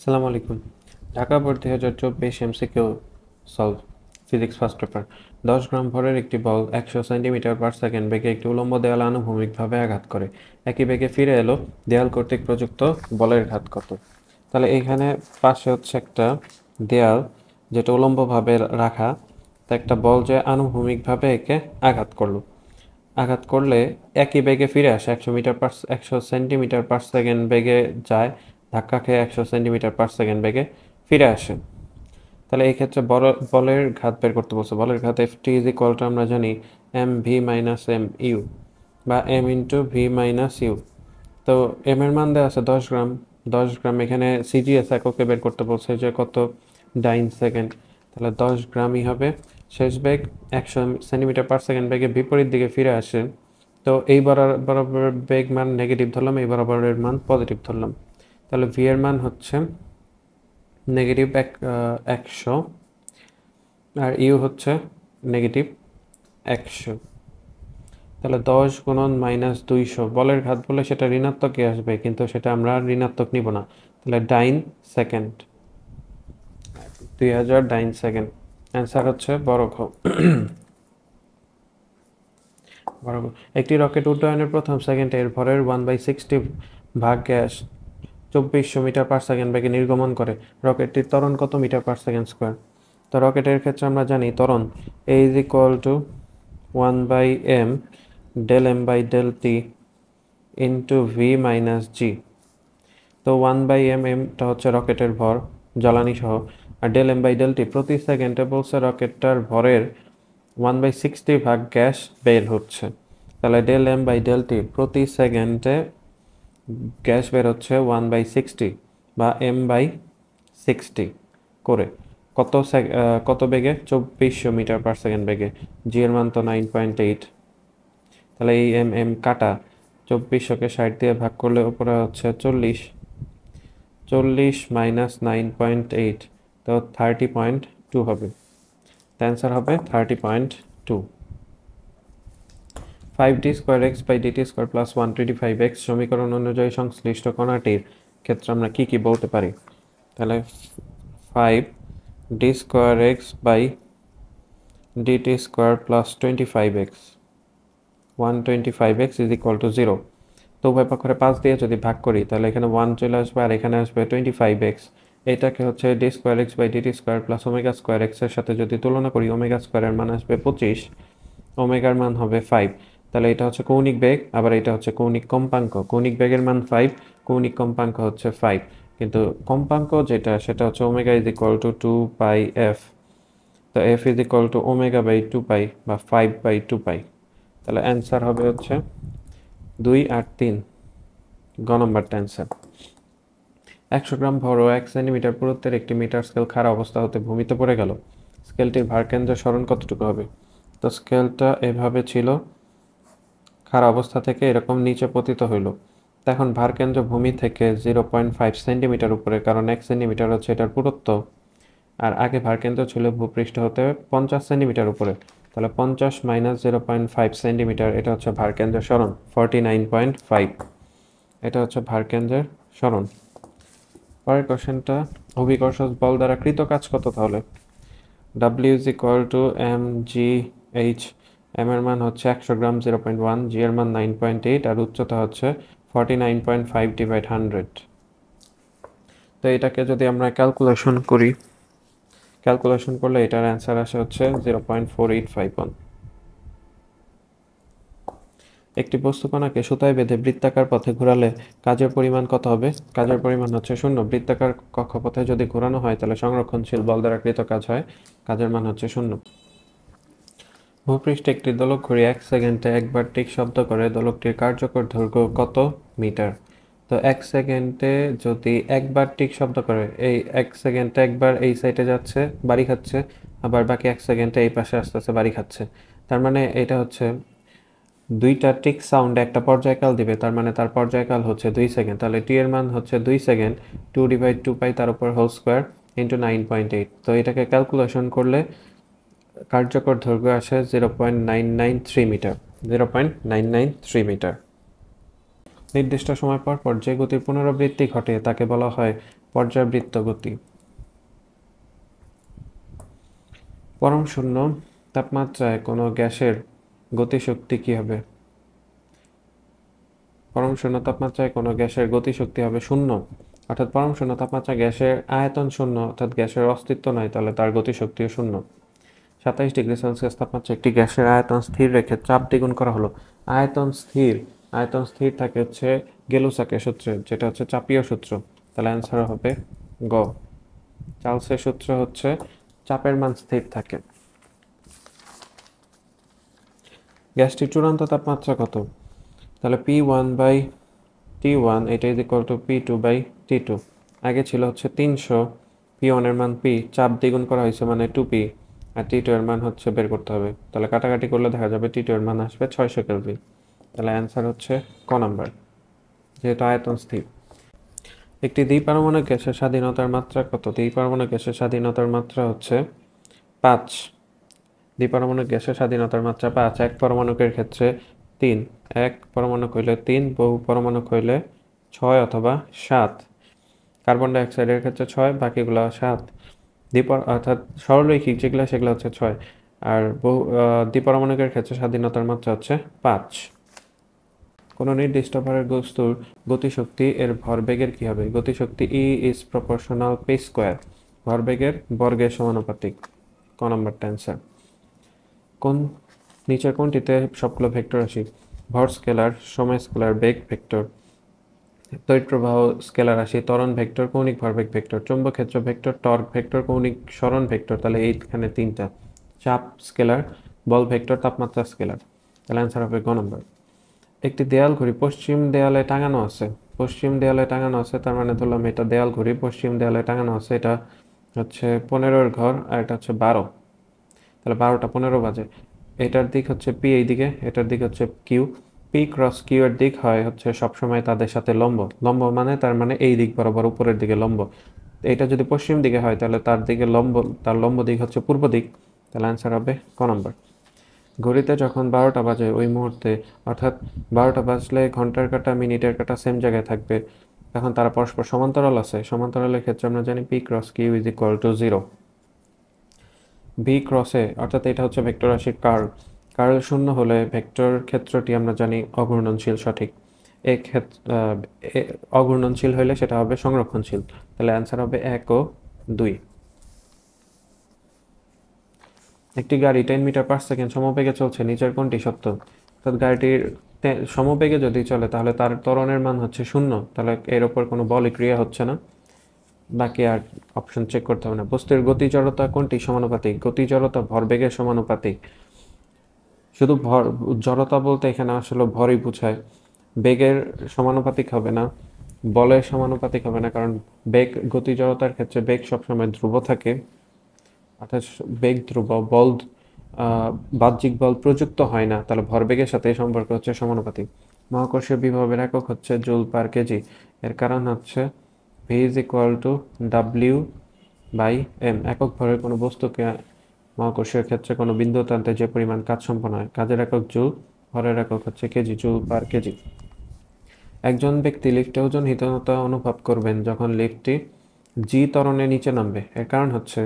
আসসালামু আলাইকুম। Dhaka board 2024 MCQ solve physics first paper. 10 গ্রাম ভরের একটি বল 100 সেন্টিমিটার পার সেকেন্ড বেগে একটি উলম্ব দেয়ালে আনুভূমিকভাবে আঘাত করে। একই বেগে ফিরে এলো, দেয়াল কর্তৃক প্রযুক্ত বলের ঘাত কত? তাহলে এইখানে পাশে হচ্ছে একটা দেয়াল যেটা উলম্বভাবে রাখা, তা একটা বল যে আনুভূমিকভাবে একে আঘাত করলো। আঘাত করলে একই বেগে ফিরে আসে, 100 সেন্টিমিটার পার সেকেন্ড বেগে যায়, ধাক্কা খেয়ে 100 সেন্টিমিটার পার সেকেন্ড বেগে ফিরে আসে। তাহলে এই ক্ষেত্রে বলের ঘাত বের করতে বলছে। বলের ঘাত F T is equal to আমরা জানি M V minus M U বা M into V minus U. তো এম এর মান দেওয়া আছে 10 গ্রাম। 10 গ্রাম এখানে সিজিএস এককে বের করতে বলছে যে কত, ডাইন সেকেন্ড। তাহলে 10 গ্রামই হবে। শেষ বেগ 100 সেন্টিমিটার পার সেকেন্ড বেগে বিপরীত দিকে ফিরে আসে। তো এই বরাবর বেগ মান নেগেটিভ ধরলাম, এই বরাবরের মান পজিটিভ ধরলাম। তাহলে ভি এর মান হচ্ছে নেগেটিভ 100 আর ইউ হচ্ছে নেগেটিভ 100। তাহলে 10 গুণন মাইনাস 200, বলের ঘাত বলে সেটা ঋণাত্মকই আসবে, কিন্তু সেটা আমরা ঋণাত্মক নিব না। তাহলে ডাইন সেকেন্ড, 2000 ডাইন সেকেন্ড। অ্যান্সার হচ্ছে বড় ঘ। বড় ঘ। একটি রকেট উড্ডয়নের প্রথম সেকেন্ডে এর ভরের 1/60 ভাগ গ্যাস 2400 মিটার পার সেকেন্ড বেগে নির্গমন করে। রকেটটির ত্বরণ কত মিটার পার সেকেন্ড স্কোয়ার? তো রকেটের ক্ষেত্রে আমরা জানি ত্বরণ A is equal to 1/m del M by del T into V minus G. তো 1/m, এমটা হচ্ছে রকেটের ভর জ্বালানি সহ, আর ডেল এম বাই ডেল টি প্রতি সেকেন্ডে বলছে রকেটটার ভরের 1/60 ভাগ গ্যাস বের হচ্ছে। তাহলে ডেল এম বাই ডেল টি প্রতি সেকেন্ডে গ্যাস বের হচ্ছে 1/60 বা m/60 করে কত বেগে? 2400 মিটার পার সেকেন্ড বেগে। জি এর মান তো 9.8। তাহলে এই এম এম কাটা, 2400কে 60 দিয়ে ভাগ করলে উপরে হচ্ছে 40, 40 মাইনাস 9.8, তো 30.2 হবে। অ্যান্সার হবে 30.2। 5d square x by dt square plus 125x সমীকরণ অনুযায়ী সংশ্লিষ্ট কণাটির ক্ষেত্রে আমরা কি কি বলতে পারি? তাহলে 5d square x by dt square plus 25x 125x is equal to 0। তো উভয় পক্ষে 5 দিয়ে যদি ভাগ করি তাহলে এখানে 1 চলে আসবে আর এখানে আসবে 25x। এটাকে হচ্ছে d square x by dt square plus omega square এক্সের সাথে যদি তুলনা করি, ওমেগা স্কোয়ারের মান আসবে 25, ওমেগার মান হবে 5। তাহলে এটা হচ্ছে কৌণিক বেগ, আবার এটা হচ্ছে কৌণিক কম্পাঙ্ক। কৌণিক বেগের মান 5, কৌণিক কম্পাঙ্ক হচ্ছে 5, কিন্তু কম্পাঙ্ক যেটা সেটা হচ্ছে omega is equal to 2 pi F. তো F is equal to omega by 2 pi বা 5/2 পাই। তাহলে অ্যান্সার হবে হচ্ছে 2 আর 3, গ নম্বরটা অ্যান্সার। 100 গ্রাম ভর ও 1 সেন্টিমিটার পুরুত্বের একটি মিটার স্কেল খাড়া অবস্থা হতে ভূমিতে পড়ে গেল। স্কেলটির ভারকেন্দ্রের সরণ কতটুকু হবে? তো স্কেলটা এভাবে ছিল, খাড়া অবস্থা থেকে এরকম নিচে পতিত হইল। তো এখন ভারকেন্দ্র ভূমি থেকে 0.5 সেন্টিমিটার উপরে, কারণ 1 সেন্টিমিটার হচ্ছে এটার পুরুত্ব, আর আগে ভারকেন্দ্র ছিল ভূপৃষ্ঠ হতে 50 সেন্টিমিটার উপরে। তাহলে 50 মাইনাস 0.5 সেন্টিমিটার, এটা হচ্ছে ভারকেন্দ্রের সরণ 49.5। এটা হচ্ছে ভারকেন্দ্রের সরণ। পরের কোশ্চেনটা, অভিকর্ষ বল দ্বারা কৃত কাজ কত? তাহলে W is equal to m g h. M এর মান হচ্ছে 100 গ্রাম 0.1, জি এর মান 9.8 আর উচ্চতা হচ্ছে 49.5 ডিভাইড 100। তো এটাকে যদি আমরা ক্যালকুলেশন করলে এটার অ্যান্সার আসে হচ্ছে 0.4851। একটি বস্তুকণাকে সুতায় বেঁধে বৃত্তাকার পথে ঘোরালে কাজের পরিমাণ কত হবে? কাজের পরিমাণ হচ্ছে 0। বৃত্তাকার কক্ষপথে যদি ঘোরানো হয় তাহলে সংরক্ষণশীল বল দ্বারা কৃত কাজ হয়, কাজের মান হচ্ছে 0। ভূপৃষ্ঠে একটি দোলক ঘুরে 1 সেকেন্ডে একবার টিক শব্দ করে, দোলকটির কার্যকর দৈর্ঘ্য কত মিটার? তো 1 সেকেন্ডে যদি একবার টিক শব্দ করে, এই 1 সেকেন্ডে একবার এই সাইডে যাচ্ছে বাড়ি খাচ্ছে, আবার বাকি 1 সেকেন্ডে এই পাশে আস্তে আস্তে বাড়ি খাচ্ছে। তার মানে এটা হচ্ছে দুইটা টিক সাউন্ডে একটা পর্যায়কাল দিবে, তার মানে তার পর্যায়কাল হচ্ছে 2 সেকেন্ড। তাহলে টি এর মান হচ্ছে 2 সেকেন্ড, 2/2 পাই তার উপর হোল স্কোয়ার ইন্টু 9.8। তো এটাকে ক্যালকুলেশন করলে কার্যকর দৈর্ঘ্য আসে 0.993 মিটার। 0.993 মিটার। নির্দিষ্ট সময় পর পর যে গতির পুনরাবৃত্তি ঘটে তাকে বলা হয় পর্যায়বৃত্ত গতি। পরম শূন্য তাপমাত্রায় কোনো গ্যাসের গতিশক্তি কি হবে? পরম শূন্য তাপমাত্রায় কোনো গ্যাসের গতিশক্তি হবে শূন্য। অর্থাৎ পরম শূন্য তাপমাত্রায় গ্যাসের আয়তন শূন্য, অর্থাৎ গ্যাসের অস্তিত্ব নাই, তাহলে তার গতিশক্তিও শূন্য। 27 ডিগ্রি সেলসিয়াস তাপমাত্রায় একটি গ্যাসের আয়তন স্থির রেখে চাপ দ্বিগুণ করা হলো। আয়তন স্থির থাকে হচ্ছে গেলুসাকের সূত্রে, যেটা হচ্ছে চাপীয় সূত্র। তাহলে অ্যান্সার হবে গ। চার্লসের সূত্র হচ্ছে চাপের মান স্থির থাকে। গ্যাসটির চূড়ান্ত তাপমাত্রা কত? তাহলে P1/T1 এটা ইজ ইকুয়াল টু P2/T2। আগে ছিল হচ্ছে 300, P1 এর মান P, চাপ দ্বিগুণ করা হয়েছে মানে 2P, আর T2 এর মান হচ্ছে বের করতে হবে। তাহলে কাটাকাটি করলে দেখা যাবে T2 এর মান আসবে 600 কেলভিন। তাহলে অ্যান্সার হচ্ছে ক নাম্বার, যেহেতু আয়তন স্থির। একটি দ্বিপারমাণবিক গ্যাসের স্বাধীনতার মাত্রা কত? দ্বিপারমাণবিক গ্যাসের স্বাধীনতার মাত্রা হচ্ছে 5। দ্বিপারমাণবিক গ্যাসের স্বাধীনতার মাত্রা 5। এক পরমাণুকের ক্ষেত্রে 3, এক পরমাণু হইলে 3, বহু পরমাণু হইলে 6 অথবা 7। কার্বন ডাই অক্সাইডের ক্ষেত্রে 6, বাকিগুলো 7। অর্থাৎ সরলরৈখিক যেগুলো সেগুলো হচ্ছে 6, আর দ্বিপরমাণুকের ক্ষেত্রে স্বাধীনতার মাত্রা হচ্ছে 5। কোনো নির্দিষ্ট ভরের বস্তুর গতিশক্তি এর ভরবেগের কি হবে? গতিশক্তি E is proportional p square, ভরবেগের বর্গের সমানুপাতিক। ক নম্বরটা অ্যান্সার। কোন নিচের কোনটিতে সবগুলো ভেক্টর রাশি? ভর স্কেলার, সময় স্কেলার, বেগ ভেক্টর, তড়িৎ প্রবাহ স্কেলার রাশি, ত্বরণ ভেক্টর, কৌণিক ভরবেগ ভেক্টর, চৌম্বক ক্ষেত্র ভেক্টর, টর্ক ভেক্টর, কৌণিক সরণ ভেক্টর। তাহলে এইখানে তিনটা। চাপ স্কেলার, বল ভেক্টর, তাপমাত্রা স্কেলার। তাহলে অ্যান্সার হবে গ নম্বর। একটি দেয়াল ঘড়ি পশ্চিম দেয়ালে টাঙানো আছে। পশ্চিম দেয়ালে টাঙানো আছে, তার মানে ধরলাম এটা দেয়াল ঘড়ি পশ্চিম দেয়ালে টাঙানো আছে। এটা হচ্ছে 15-এর ঘর, আর এটা হচ্ছে 12। তাহলে 12টা 15 বাজে। এটার দিক হচ্ছে পি, এই দিকে, এটার দিক হচ্ছে কিউ। পি ক্রস কিউ এর দিক হয় হচ্ছে সবসময় তাদের সাথে লম্ব। লম্ব মানে তার মানে এই দিক বরাবর উপরের দিকে লম্ব। এটা যদি পশ্চিম দিকে হয় তাহলে তার দিকে লম্ব, তার লম্ব দিক হচ্ছে পূর্ব দিক। তাহলে অ্যান্সার হবে ক নম্বর। ঘড়িতে যখন 12টা বাজে ওই মুহূর্তে, অর্থাৎ 12টা বাজলে ঘন্টার কাঁটা মিনিটের কাঁটা সেম জায়গায় থাকবে, তখন তারা পরস্পর সমান্তরাল আছে। সমান্তরালের ক্ষেত্রে আমরা জানি P cross Q is equal to 0। V ক্রসে, অর্থাৎ এটা হচ্ছে ভেক্টর রাশির কার্ল। কার্ল শূন্য হলে ভেক্টর ক্ষেত্রটি আমরা জানি অঘূর্ণনশীল, সঠিক। অঘূর্ণনশীল হলে সেটা হবে সংরক্ষণশীল। তাহলে অ্যান্সার হবে 1 ও 2। একটি গাড়ি 10 মিটার পার সেকেন্ড সমবেগে চলছে, নিচের কোনটি সত্য? অর্থাৎ গাড়িটির সমবেগে যদি চলে তাহলে তার ত্বরণের মান হচ্ছে 0, তাহলে এর ওপর কোনো বলই ক্রিয়া হচ্ছে না। বাকি আর অপশন চেক করতে হবে না। বস্তুর গতি জড়তা কোনটি সমানুপাতিক? গতি জড়তা ভরবেগের সমানুপাতিক। শুধু জড়তা বলতে এখানে আসলে ভরই বোঝায়, বেগের সমানুপাতিক হবে না, বলের সমানুপাতিক হবে না, কারণ বেগ, গতি জড়তার ক্ষেত্রে বেগ সবসময় ধ্রুব থাকে, অর্থাৎ বেগ ধ্রুব, বল বাহ্যিক বল প্রযুক্ত হয় না, তাহলে ভরবেগের সাথে সম্পর্ক হচ্ছে সমানুপাতিক। মহাকর্ষীয় বিভবের একক হচ্ছে জুল পার কেজি। এর কারণ হচ্ছে V is equal to W/m। একক ভরের কোনো বস্তুকে মহাকর্ষীয় ক্ষেত্রে কোনো বিন্দু টানতে যে পরিমাণ কাজ সম্পন্ন হয়, কাজের একক জুল, ভরের একক হচ্ছে কেজি, জুল পার কেজি। একজন ব্যক্তি লিফটে ওজনহীনতা অনুভব করবেন যখন লিফটটি জি ত্বরণে নিচে নামবে। এর কারণ হচ্ছে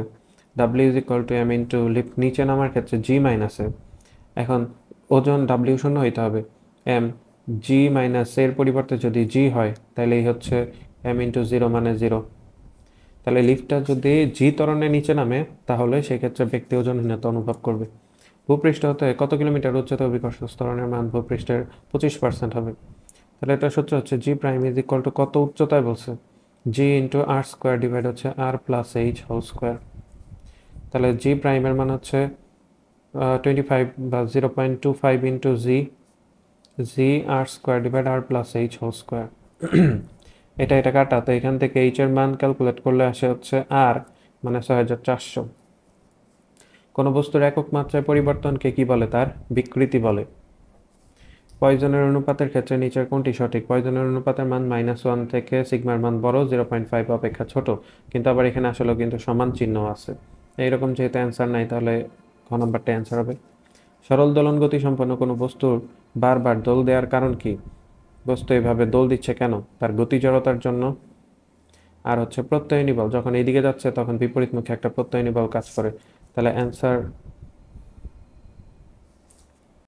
W is equal to m into lift নিচে নামার ক্ষেত্রে জি মাইনাসে। এখন ওজন W শূন্য হইতে হবে, m জি মাইনাস এর পরিবর্তে যদি জি হয় তাহলে এই হচ্ছে m ইন্টু 0 মানে 0। তাহলে লিফটটা যদি জি ত্বরণে নিচে নামে তাহলে সেক্ষেত্রে ব্যক্তি ওজনহীনতা অনুভব করবে। ভূপৃষ্ঠ হতে কত কিলোমিটার উচ্চতা অভিকর্ষ ত্বরণের মান ভূপৃষ্ঠের 25% হবে। তাহলে এটা সূত্র হচ্ছে জি প্রাইম ইজ ইকুয়াল টু কত উচ্চতায় বলছে, জি ইন্টু আর স্কোয়ার ডিভাইড হচ্ছে আর প্লাস এইচ হোল স্কোয়ার। তাহলে জি প্রাইমের মান হচ্ছে 25 বা 0.25 ইন্টু জি আর স্কোয়ার ডিভাইড আর প্লাস এইচ হোল স্কোয়ার। এটা কাটা, তো এখান থেকে এইচ এর মান ক্যালকুলেট করলে আসে হচ্ছে আর মানে 6400। কোনো বস্তুর একক মাত্রায় পরিবর্তনকে কি বলে? তার বিকৃতি বলে। পয়জনের অনুপাতের ক্ষেত্রে নিচের কোনটি সঠিক? পয়জনের অনুপাতের মান -1 থেকে সিগমার মান বড়, 0.5 অপেক্ষা ছোট, কিন্তু আবার এখানে আসলেও কিন্তু সমান চিহ্ন আছে। এইরকম যেহেতু অ্যান্সার নাই তাহলে খ নম্বরটা অ্যান্সার হবে। সরল দোলন গতি সম্পন্ন কোনো বস্তুর বারবার দোল দেওয়ার কারণ কি? বস্তু এভাবে দোল দিচ্ছে কেন? তার গতি জড়তার জন্য। আর হচ্ছে প্রত্যয়নী বল, যখন এইদিকে যাচ্ছে তখন বিপরীতমুখী একটা প্রত্যয়নী বল কাজ করে। তাহলে অ্যান্সার